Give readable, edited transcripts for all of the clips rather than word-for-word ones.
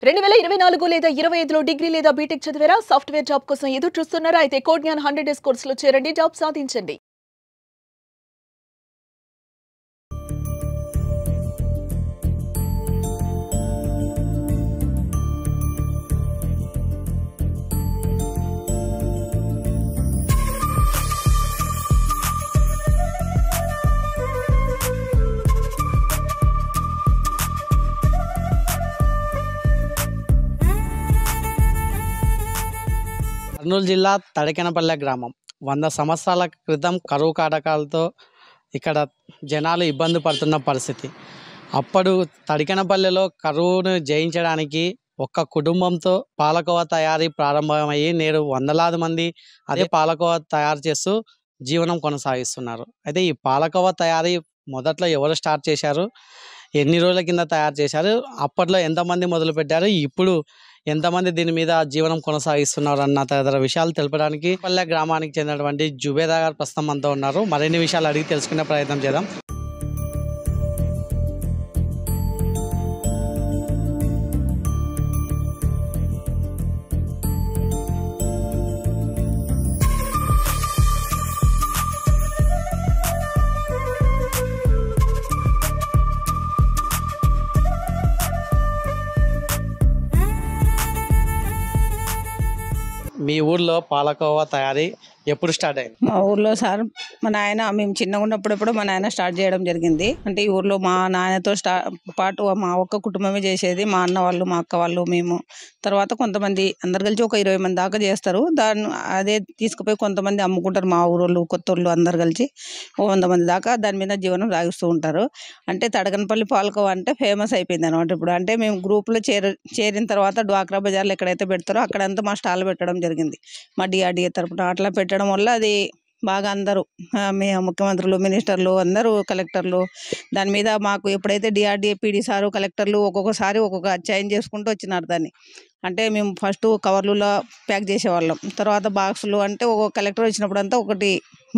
2024 లేదా 25లో డిగ్రీ లేదా బీటెక్ చదివారా? సాఫ్ట్వేర్ జాబ్ కోసం ఎదురు చూస్తున్నారా? అయితే కోడ్ జ్ఞాన్ 100 డేస్ కోర్సులో చేరండి, జాబ్ సాధించండి. కర్నూలు జిల్లా తడికెనపల్లె గ్రామం 100 సంవత్సరాల క్రితం కరువు కాటకాలతో ఇక్కడ జనాలు ఇబ్బంది పడుతున్న పరిస్థితి. అప్పుడు తడికెనపల్లెలో కరువును జయించడానికి ఒక్క కుటుంబంతో పాలకోవా తయారీ ప్రారంభమయ్యి నేడు వందలాది మంది అదే పాలకోవా తయారు చేస్తూ జీవనం కొనసాగిస్తున్నారు. అయితే ఈ పాలకోవా తయారీ మొదట్లో ఎవరు స్టార్ట్ చేశారు, ఎన్ని రోజుల కింద తయారు చేశారు, అప్పట్లో ఎంతమంది మొదలుపెట్టారు, ఇప్పుడు ఎంతమంది దీని మీద జీవనం కొనసాగిస్తున్నారు అన్న తదితర విషయాలు తెలపడానికి పల్లె గ్రామానికి చెందినటువంటి జుబేదా గారు ప్రస్తుతం అంతా ఉన్నారు. మరిన్ని విషయాలు అడిగి తెలుసుకునే ప్రయత్నం చేద్దాం. మీ ఊర్లో పాలకోవా తయారీ ఎప్పుడు స్టార్ట్ అయింది? మా ఊర్లో సార్ మా నాయన మేము చిన్నగా ఉన్నప్పుడు మా నాయన స్టార్ట్ చేయడం జరిగింది. అంటే ఈ ఊర్లో మా నాయనతో పాటు మా ఒక్క కుటుంబమే చేసేది. మా అన్న వాళ్ళు, మా అక్క వాళ్ళు, మేము, తర్వాత కొంతమంది అందరు కలిసి ఒక 20 మంది దాకా చేస్తారు. దాన్ని అదే తీసుకుపోయి కొంతమంది అమ్ముకుంటారు. మా ఊరోళ్ళు, కొత్త వాళ్ళు అందరు కలిసి 100 మంది దాకా దాని మీద జీవనం సాగిస్తూ ఉంటారు. అంటే తడకనపల్లి పాలకోవా అంటే ఫేమస్ అయిపోయింది అనమాట ఇప్పుడు. అంటే మేము గ్రూప్లో చేరిన తర్వాత డ్వాక్రా బజార్లో ఎక్కడైతే పెడతారో అక్కడంతా మా స్టాల్ పెట్టడం జరిగింది. మా డిఆర్డిఏ తరపున అట్లా పెట్టడం వల్ల అది బాగా అందరూ ముఖ్యమంత్రులు, మినిస్టర్లు, అందరూ కలెక్టర్లు దాని మీద మాకు ఎప్పుడైతే డిఆర్డిఏ పీడీ సారు కలెక్టర్లు ఒక్కొక్కసారి ఒక్కొక్క అధ్యాయం చేసుకుంటూ వచ్చినారు దాన్ని. అంటే మేము ఫస్ట్ కవర్లలో ప్యాక్ చేసేవాళ్ళం, తర్వాత బాక్సులు, అంటే ఒక్కొక్క కలెక్టర్ వచ్చినప్పుడు అంతా ఒకటి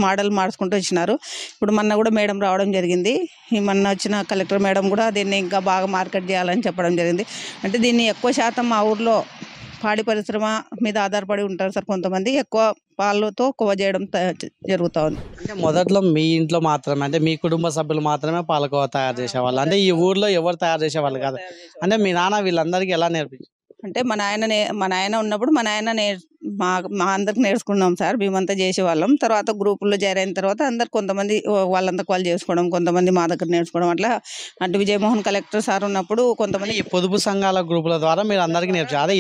మోడల్ మార్చుకుంటూ వచ్చినారు. ఇప్పుడు మొన్న కూడా మేడం రావడం జరిగింది. ఈ మొన్న వచ్చిన కలెక్టర్ మేడం కూడా దీన్ని ఇంకా బాగా మార్కెట్ చేయాలని చెప్పడం జరిగింది. అంటే దీన్ని ఎక్కువ శాతం మా ఊర్లో పాడి పరిశ్రమ మీద ఆధారపడి ఉంటారు సార్. కొంతమంది ఎక్కువ పాలతో కోవ చేయడం జరుగుతూ ఉంది. అంటే మొదట్లో మీ ఇంట్లో మాత్రమే, అంటే మీ కుటుంబ సభ్యులు మాత్రమే పాలకోవా తయారు చేసేవాళ్ళు, అంటే ఈ ఊర్లో ఎవరు తయారు చేసేవాళ్ళు కాదు. అంటే మీ నాన్న వీళ్ళందరికీ ఎలా నేర్పించారు? అంటే మా నాయన ఉన్నప్పుడు మా అందరికి నేర్చుకున్నాం సార్. మేమంతా చేసేవాళ్ళం. తర్వాత గ్రూపుల్లో జాయిన్ అయిన తర్వాత అందరు కొంతమంది వాళ్ళంతా వాళ్ళు చేసుకోవడం, కొంతమంది మా దగ్గర నేర్చుకోవడం, అట్లా. అంటే విజయమోహన్ కలెక్టర్ సార్ ఉన్నప్పుడు కొంతమంది ఈ పొదుపు సంఘాల గ్రూపుల ద్వారా మీరు అందరికీ నేర్పించారు. అదే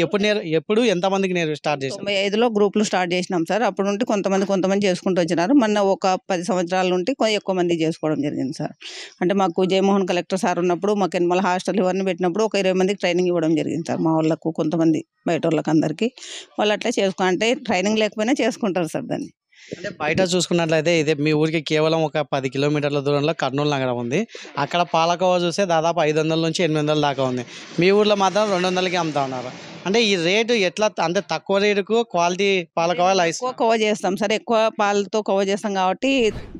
ఎప్పుడు ఎంతమందికి స్టార్ట్ చేశారు? 95లో గ్రూపులు స్టార్ట్ చేసినాం సార్. అప్పుడు నుండి కొంతమంది చేసుకుంటూ వచ్చినారు. మొన్న ఒక 10 సంవత్సరాల నుండి ఎక్కువ మంది చేసుకోవడం జరిగింది సార్. అంటే మాకు విజయమోహన్ కలెక్టర్ సార్ ఉన్నప్పుడు మాకు ఎనిమల్ హాస్టల్ ఇవన్నీ పెట్టినప్పుడు ఒక 20 మందికి ట్రైనింగ్ ఇవ్వడం జరిగింది సార్. మా వాళ్ళకు, కొంతమంది బయట వాళ్ళకి అందరికీ వాళ్ళు అట్లా అంటే ట్రైనింగ్ లేకపోయినా చేసుకుంటారు సార్ దాన్ని. అంటే బయట చూసుకున్నట్లయితే ఇదే మీ ఊరికి కేవలం ఒక 10 కిలోమీటర్ల దూరంలో కర్నూలు నగరం ఉంది. అక్కడ పాలకోవా చూస్తే దాదాపు 500 నుంచి 800 దాకా ఉంది. మీ ఊర్లో మాత్రం 200కి అమ్ముతా ఉన్నారు. అంటే ఈ రేటు ఎట్లా? అంటే తక్కువ రేటుకు క్వాలిటీ పాలకోవా ఎక్కువ కోవ చేస్తాం సార్. ఎక్కువ పాలతో కోవ చేస్తాం కాబట్టి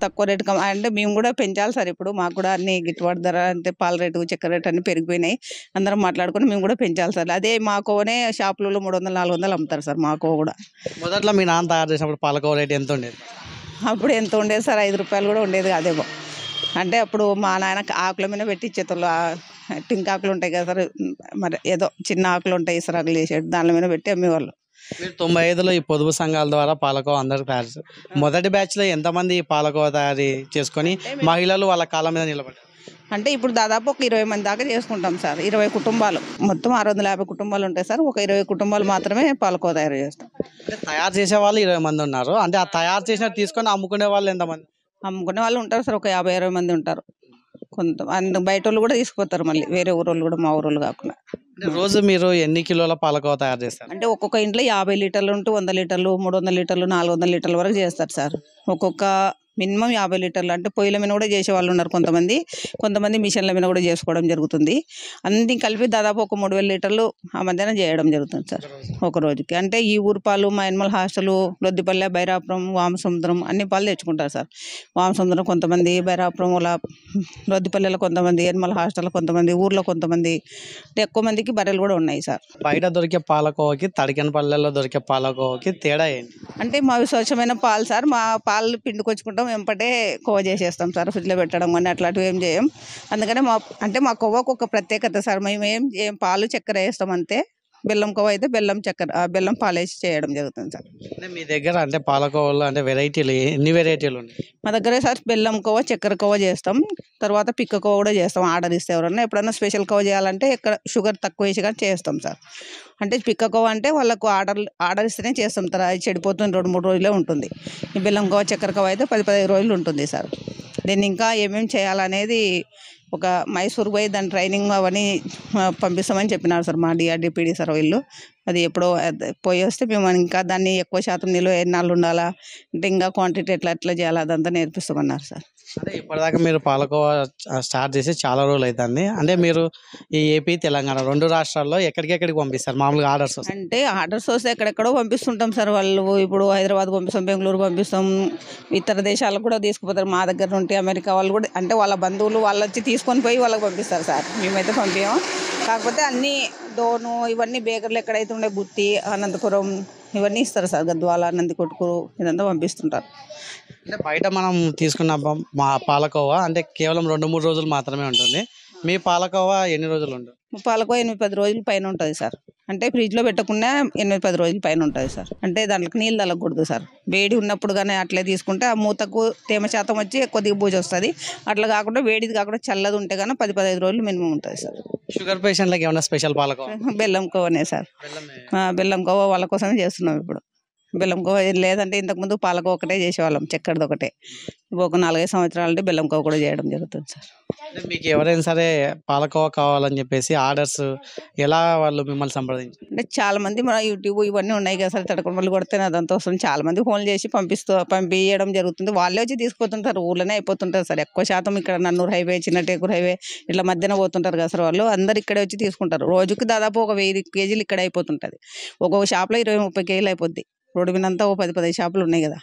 తక్కువ రేటు. అంటే మేము కూడా పెంచాలి సార్. ఇప్పుడు మాకు కూడా అన్ని గిట్టుబాటు ధర, అంటే పాల రేటు, చక్కెర రేటు అన్ని పెరిగిపోయినాయి. అందరం మాట్లాడుకుని మేము కూడా పెంచాలి సార్. అదే మా కోవనే షాపులలో 300-400 అమ్ముతారు సార్. మా కోవ కూడా మొదట్లో మీ నాన్న తయారు చేసినప్పుడు పాలకోవా రేటు ఎంత ఉండేది? అప్పుడు ఎంత ఉండేది సార్? 5 రూపాయలు కూడా ఉండేది కాదేమో. అంటే అప్పుడు మా నాయన ఆకుల మీద పెట్టి ఇచ్చేతోళ్ళు. టింకాకులు ఉంటాయి కదా సార్, మరి ఏదో చిన్న ఆకులు ఉంటాయి, ఇసరాకులు చేసేది, దాని మీద పెట్టి అమ్మేవాళ్ళు. మీరు 95లో ఈ పొదుపు సంఘాల ద్వారా పాలకోవా అందరికి తయారు చేశారు. మొదటి బ్యాచ్లో ఎంతమంది పాలకోవా తయారీ చేసుకొని మహిళలు వాళ్ళ కాళ్ళ మీద నిలబడ్డారు? అంటే ఇప్పుడు దాదాపు ఒక 20 మంది దాకా చేసుకుంటాం సార్. 20 కుటుంబాలు, మొత్తం 650 కుటుంబాలు ఉంటాయి సార్. ఒక 20 కుటుంబాలు మాత్రమే పాలకోవా తయారు చేస్తాం. అంటే తయారు చేసే వాళ్ళు 20 మంది ఉన్నారు. అంటే ఆ తయారు చేసినట్టు తీసుకొని అమ్ముకునే వాళ్ళు ఎంతమంది? అమ్ముకునే వాళ్ళు ఉంటారు సార్, ఒక 50-60 మంది ఉంటారు. బయట వాళ్ళు కూడా తీసుకుపోతారు, మళ్ళీ వేరే ఊరోళ్ళు కూడా, మా ఊరోళ్ళు కాకుండా. రోజు మీరు ఎన్ని కిలోల పాలకోవా తయారు చేస్తారు? అంటే ఒక్కొక్క ఇంట్లో 50 లీటర్లు ఉంటూ 100 లీటర్లు, 300 లీటర్లు, 400 లీటర్ల వరకు చేస్తారు సార్. ఒక్కొక్క మినిమం 50 లీటర్లు. అంటే పొయ్యిల మీద కూడా చేసే వాళ్ళు ఉన్నారు కొంతమంది మిషన్ల మీద కూడా చేసుకోవడం జరుగుతుంది. అన్ని కలిపి దాదాపు ఒక 3000 లీటర్లు ఆ మధ్యన చేయడం జరుగుతుంది సార్ ఒక రోజుకి. అంటే ఈ ఊరు పాలు, మా ఎనిమల్ హాస్టల్, లొద్దిపల్లె, బైరాపురం, వామసముద్రం అన్ని పాలు తెచ్చుకుంటారు సార్. వామసముద్రం కొంతమంది, బైరాపురం, లొద్దిపల్లెలో కొంతమంది, ఎనిమల్ హాస్టల్ కొంతమంది, ఊర్లో కొంతమంది, అంటే ఎక్కువ మందికి బర్రెలు కూడా ఉన్నాయి సార్. బయట దొరికే పాలకోవకి తడికెనపల్లెలో దొరికే పాలకోవకి తేడా ఏంటి? అంటే మావి స్వచ్ఛమైన పాలు సార్. మా పాలు పిండుకొచ్చుకుంటాం, వెంపటే కోవ చేసేస్తాం సార్. ఫ్రిడ్జ్లో పెట్టడం కానీ అట్లాంటివి ఏం చేయం. అందుకనే మా కోవకు ఒక ప్రత్యేకత సార్. మేము ఏం పాలు చక్కెర వేస్తాం అంతే. బెల్లం కోవ అయితే బెల్లం పాలు వేసి చేయడం జరుగుతుంది సార్. అంటే మీ దగ్గర అంటే పాలకోవలో అంటే వెరైటీలు ఎన్ని వెరైటీలు ఉన్నాయి? మా దగ్గర సార్ బెల్లం కోవ, చక్కెర కోవ చేస్తాం. తర్వాత పిక్క కోవ కూడా చేస్తాం. ఆర్డర్ ఇస్తే ఎవరన్నా ఎప్పుడన్నా స్పెషల్ కోవ చేయాలంటే షుగర్ తక్కువ వేసి కానీ చేస్తాం సార్. అంటే పిక్క కోవ అంటే వాళ్ళకు ఆర్డర్ ఇస్తేనే చేస్తాం సార్. అది చెడిపోతుంది, 2-3 రోజులే ఉంటుంది. ఈ బెల్లం కోవ, చక్కెర కోవ అయితే 10-15 రోజులు ఉంటుంది సార్. దీన్ని ఇంకా ఏమేమి చేయాలనేది ఒక మైసూర్ పోయి దాని ట్రైనింగ్ అవన్నీ పంపిస్తామని చెప్పినారు సార్ మా డిఆర్డిపిడి సార్ వీళ్ళు. అది ఎప్పుడో పోయి వస్తే మేము ఇంకా దాన్ని ఎక్కువ శాతం నిలువ ఎన్నాళ్ళు ఉండాలా, అంటే ఇంకా క్వాంటిటీ ఎట్లా చేయాలా అదంతా నేర్పిస్తామన్నారు సార్. అంటే ఇప్పటిదాకా మీరు పాలకోవా స్టార్ట్ చేసి చాలా రోజులు అవుతుంది. అంటే మీరు ఈ ఏపీ, తెలంగాణ 2 రాష్ట్రాల్లో ఎక్కడికెక్కడికి పంపిస్తారు మామూలుగా ఆర్డర్స్? అంటే ఆర్డర్స్ వస్తే ఎక్కడెక్కడో పంపిస్తుంటాం సార్. వాళ్ళు ఇప్పుడు హైదరాబాద్ పంపిస్తాం, బెంగళూరు పంపిస్తాం, ఇతర దేశాలకు కూడా తీసుకుపోతారు. మా దగ్గర నుండి అమెరికా వాళ్ళు కూడా, అంటే వాళ్ళ బంధువులు వాళ్ళు వచ్చి తీసుకొని పోయి వాళ్ళకి పంపిస్తారు సార్. మేమైతే పంపించాము. కాకపోతే అన్నీ డోను ఇవన్నీ బేకర్లు ఎక్కడైతే ఉండే గుత్తి, అనంతపురం ఇవన్నీ ఇస్తారు సార్. గద్వాల, నందికొట్కూరు ఇదంతా పంపిస్తుంటారు. అంటే బయట మనం తీసుకున్న మా పాలకోవా అంటే కేవలం 2-3 రోజులు మాత్రమే ఉంటుంది. మీ పాలకోవా ఎన్ని రోజులు ఉంటుంది? పాలకోవ 8-10 రోజుల పైన ఉంటుంది సార్. అంటే ఫ్రిడ్జ్లో పెట్టకుండా 8-10 రోజుల పైన ఉంటుంది సార్. అంటే దాంట్లోకి నీళ్ళు తగ్గకూడదు సార్. వేడి ఉన్నప్పుడు కానీ అట్లే తీసుకుంటే ఆ మూతకు తేమ శాతం వచ్చి కొద్దిగా బూజు వస్తుంది. అట్లా కాకుండా వేడిది కాకుండా చల్లది ఉంటే కానీ 10-15 రోజులు మినిమం ఉంటుంది సార్. షుగర్ పేషెంట్లకి ఏమైనా స్పెషల్ పాలకోవా? బెల్లం కోవనే సార్. బెల్లం కోవ వాళ్ళ కోసమే చేస్తున్నాం ఇప్పుడు. బెల్లం కోవ లేదంటే ఇంతకుముందు పాలకోవ ఒకటే చేసేవాళ్ళం, చక్కెరది ఒకటే. ఇప్పుడు ఒక 4-5 సంవత్సరాలు అంటే బెల్లం కోవ కూడా చేయడం జరుగుతుంది సార్. అంటే మీకు ఎవరైనా సరే పాలకోవా కావాలని చెప్పేసి ఆర్డర్స్ ఎలా వాళ్ళు మిమ్మల్ని సంప్రదించారు? అంటే చాలా మంది మన యూట్యూబ్ ఇవన్నీ ఉన్నాయి కదా సార్, తడకొండలు కొడితే అదంతా వస్తుంది. చాలా మంది ఫోన్ చేసి పంపించడం జరుగుతుంది. వాళ్ళే వచ్చి తీసుకుపోతుంటారు. ఊర్లోనే అయిపోతుంటారు సార్. ఎక్కువ శాతం ఇక్కడ నన్నూరు హైవే, చిన్న టేకూరు హైవే ఇట్లా మధ్యన పోతుంటారు కదా సార్. వాళ్ళు అందరు ఇక్కడే వచ్చి తీసుకుంటారు. రోజుకి దాదాపు ఒక 1000 కేజీలు ఇక్కడ అయిపోతుంటుంది. ఒక్కొక్క షాప్లో 20-30 కేజీలు అయిపోద్ది. రోడ్డు మీద అంతా 10-15 షాపులు ఉన్నాయి కదా,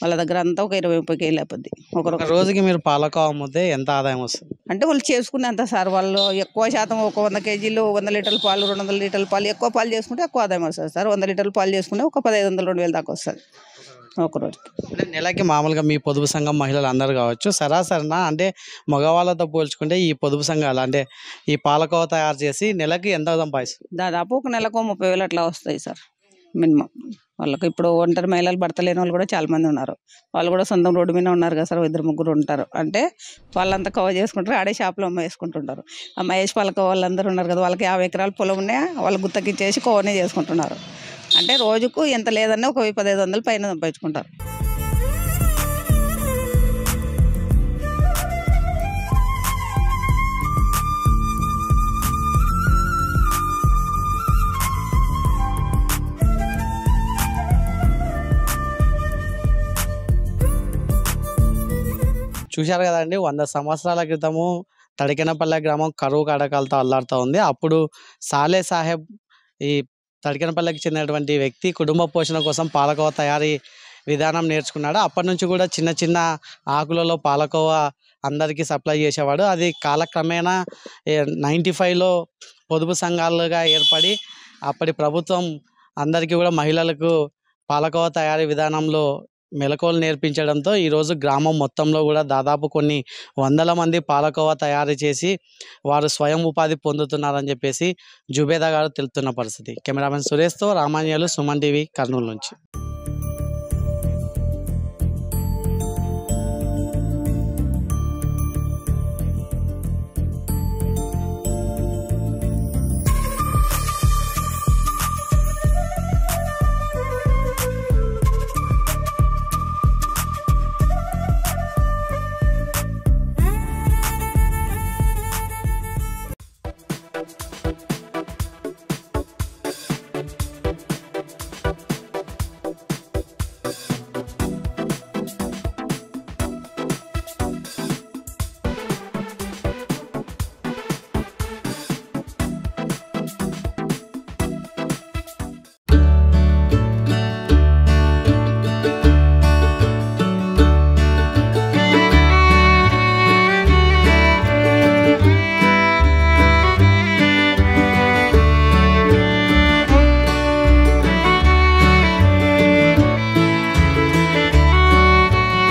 వాళ్ళ దగ్గర అంతా ఒక 20-30 కేజీలు అయిపోద్ది. ఒక రోజుకి మీరు పాలకోవా అమ్మితే ఎంత ఆదాయం వస్తుంది? అంటే వాళ్ళు చేసుకునేంత సార్. వాళ్ళు ఎక్కువ శాతం ఒక 100 కేజీలు, 100 లీటర్ల పాలు, 200 లీటర్ల పాలు, ఎక్కువ పాలు చేసుకుంటే ఎక్కువ ఆదాయం వస్తుంది సార్. 100 లీటర్ల పాలు చేసుకుంటే ఒక 1500-2000 దాకా వస్తుంది ఒక రోజుకి. అంటే నెలకి మామూలుగా మీ పొదుపు సంఘం మహిళలు అందరు కావచ్చు సరాసరినా అంటే మగవాళ్ళతో పోల్చుకుంటే ఈ పొదుపు సంఘాలు అంటే ఈ పాలకోవా తయారు చేసి నెలకి ఎంత సంపాదిస్తారు? దాదాపు ఒక నెలకు 30,000 అట్లా వస్తాయి సార్ మినిమం. వాళ్ళకి ఇప్పుడు ఒంటరి మహిళలు, భర్త లేని వాళ్ళు కూడా చాలా మంది ఉన్నారు. వాళ్ళు కూడా సొంతం రోడ్డు మీద ఉన్నారు కదా సార్. 2-3 ఉంటారు. అంటే వాళ్ళంతా కవర్ చేసుకుంటారు. ఆడే షాప్లో అమ్మ వేసుకుంటుంటారు. ఆ మహేష్ పాలకోవ వాళ్ళందరూ ఉన్నారు కదా, వాళ్ళకి 50 ఎకరాల పొలం ఉన్నాయి. వాళ్ళు గుత్తకిచ్చేసి కోవనే చేసుకుంటున్నారు. అంటే రోజుకు ఎంత లేదన్నా ఒక 1500 పైన సంపాదించుకుంటారు. చూశారు కదండి, 100 సంవత్సరాల క్రితము తడికెనపల్లె గ్రామం కరువు కాటకాలతో అల్లాడుతూ ఉంది. అప్పుడు సాలే సాహెబ్ ఈ తడికెనపల్లెకి చెందినటువంటి వ్యక్తి కుటుంబ పోషణ కోసం పాలకోవా తయారీ విధానం నేర్చుకున్నాడు. అప్పటి నుంచి కూడా చిన్న చిన్న ఆకులలో పాలకోవా అందరికీ సప్లై చేసేవాడు. అది కాలక్రమేణా 95లో పొదుపు సంఘాలుగా ఏర్పడి అప్పటి ప్రభుత్వం అందరికీ కూడా మహిళలకు పాలకోవా తయారీ విధానంలో మెలకువలు నేర్పించడంతో ఈరోజు గ్రామం మొత్తంలో కూడా దాదాపు కొన్ని 100 మంది పాలకోవా తయారు చేసి వారు స్వయం ఉపాధి పొందుతున్నారని చెప్పేసి జుబేదా గారు తెలుపుతున్న పరిస్థితి. కెమెరామెన్ సురేష్తో రామాంజలు, సుమన్ టీవీ, కర్నూలు నుంచి.